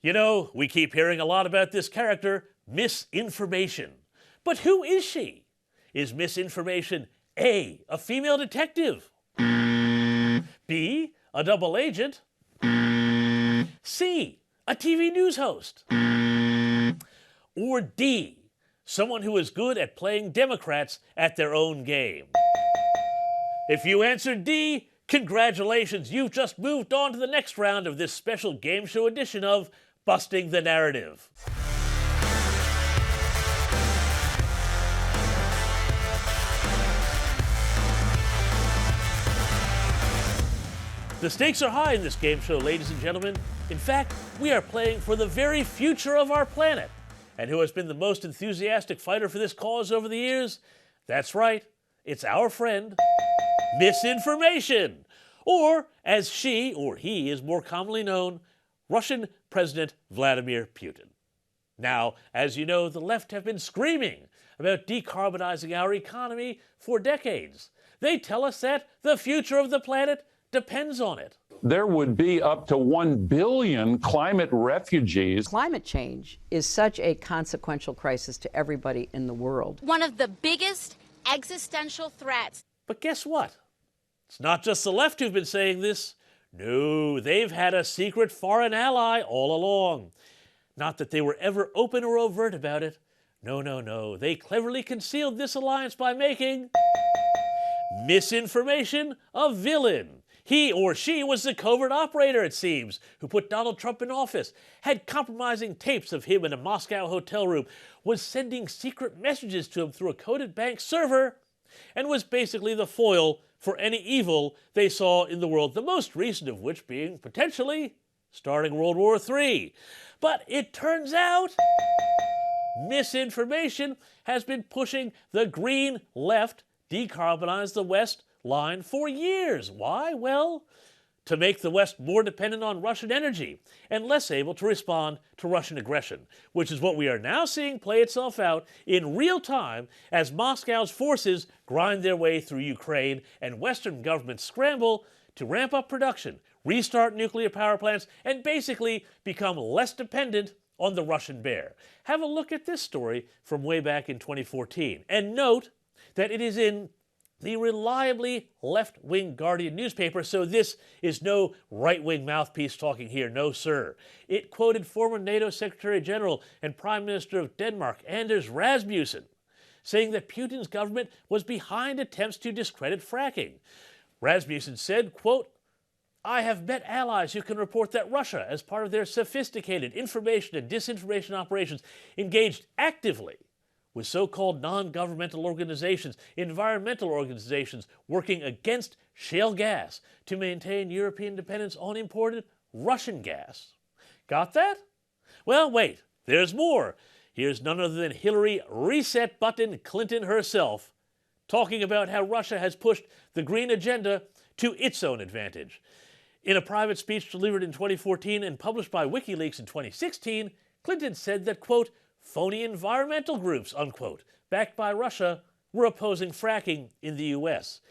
You know, we keep hearing a lot about this character, misinformation. But who is she? Is misinformation A, a female detective? B, a double agent? C, a TV news host? Or D, someone who is good at playing Democrats at their own game? If you answered D, congratulations, you've just moved on to the next round of this special game show edition of Busting the Narrative. The stakes are high in this game show, ladies and gentlemen. In fact, we are playing for the very future of our planet. And who has been the most enthusiastic fighter for this cause over the years? That's right, it's our friend, misinformation. Or, as she or he is more commonly known, Russian President Vladimir Putin. Now, as you know, the left have been screaming about decarbonizing our economy for decades. They tell us that the future of the planet depends on it. There would be up to 1 billion climate refugees. Climate change is such a consequential crisis to everybody in the world. One of the biggest existential threats. But guess what? It's not just the left who've been saying this. No, they've had a secret foreign ally all along. Not that they were ever open or overt about it. No. They cleverly concealed this alliance by making misinformation a villain. He or she was the covert operator, it seems, who put Donald Trump in office, had compromising tapes of him in a Moscow hotel room, was sending secret messages to him through a coded bank server, and was basically the foil for any evil they saw in the world, the most recent of which being, potentially, starting World War III. But it turns out misinformation has been pushing the green left, decarbonize the West line for years. Why? Well, to make the West more dependent on Russian energy and less able to respond to Russian aggression, which is what we are now seeing play itself out in real time as Moscow's forces grind their way through Ukraine and Western governments scramble to ramp up production, restart nuclear power plants, and basically become less dependent on the Russian bear. Have a look at this story from way back in 2014, and note that it is in the reliably left-wing Guardian newspaper, so this is no right-wing mouthpiece talking here, no sir. It quoted former NATO Secretary General and Prime Minister of Denmark, Anders Rasmussen, saying that Putin's government was behind attempts to discredit fracking. Rasmussen said, quote, "I have met allies who can report that Russia, as part of their sophisticated information and disinformation operations, engaged actively with so-called non-governmental organizations, environmental organizations working against shale gas to maintain European dependence on imported Russian gas." Got that? Well, wait, there's more. Here's none other than Hillary Reset Button Clinton herself talking about how Russia has pushed the green agenda to its own advantage. In a private speech delivered in 2014 and published by WikiLeaks in 2016, Clinton said that, quote, "phony environmental groups," unquote, backed by Russia, were opposing fracking in the U.S.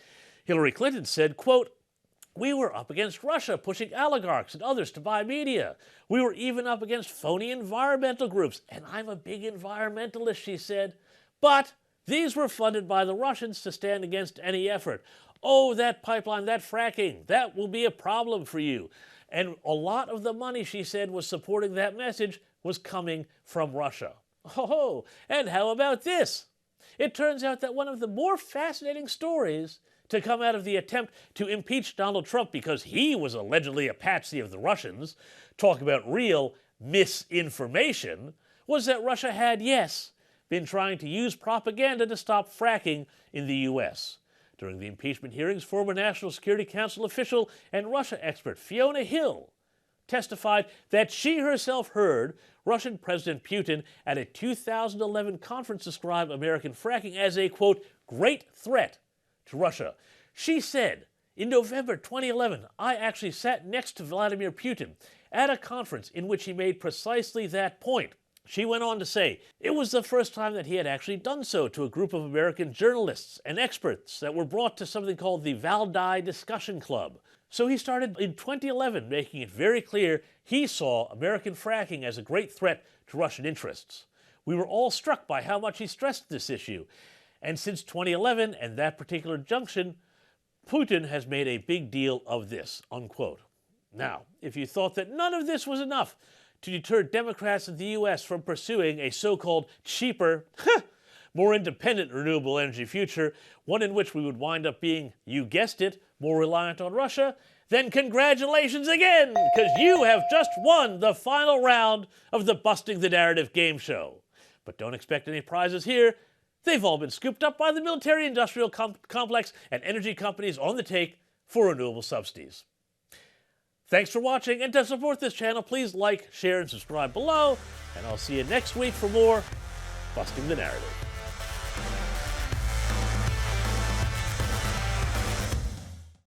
Hillary Clinton said, quote, "We were up against Russia pushing oligarchs and others to buy media. We were even up against phony environmental groups, and I'm a big environmentalist," she said. "But these were funded by the Russians to stand against any effort. Oh, that pipeline, that fracking, that will be a problem for you." And a lot of the money, she said, was supporting that message was coming from Russia. Oh, and how about this? It turns out that one of the more fascinating stories to come out of the attempt to impeach Donald Trump because he was allegedly a patsy of the Russians, talk about real misinformation, was that Russia had, yes, been trying to use propaganda to stop fracking in the U.S. During the impeachment hearings, former National Security Council official and Russia expert Fiona Hill testified that she herself heard Russian President Putin at a 2011 conference describe American fracking as a, quote, "great threat to Russia." She said, in November 2011, "I actually sat next to Vladimir Putin at a conference in which he made precisely that point." She went on to say, "It was the first time that he had actually done so to a group of American journalists and experts that were brought to something called the Valdai Discussion Club." So he started in 2011 making it very clear he saw American fracking as a great threat to Russian interests. We were all struck by how much he stressed this issue. And since 2011 and that particular junction, Putin has made a big deal of this, unquote. Now, if you thought that none of this was enough to deter Democrats in the U.S. from pursuing a so-called cheaper, more independent renewable energy future, one in which we would wind up being, you guessed it, more reliant on Russia, then congratulations again, because you have just won the final round of the Busting the Narrative game show. But don't expect any prizes here. They've all been scooped up by the military-industrial complex and energy companies on the take for renewable subsidies. Thanks for watching, and to support this channel, please like, share, and subscribe below, and I'll see you next week for more Busting the Narrative.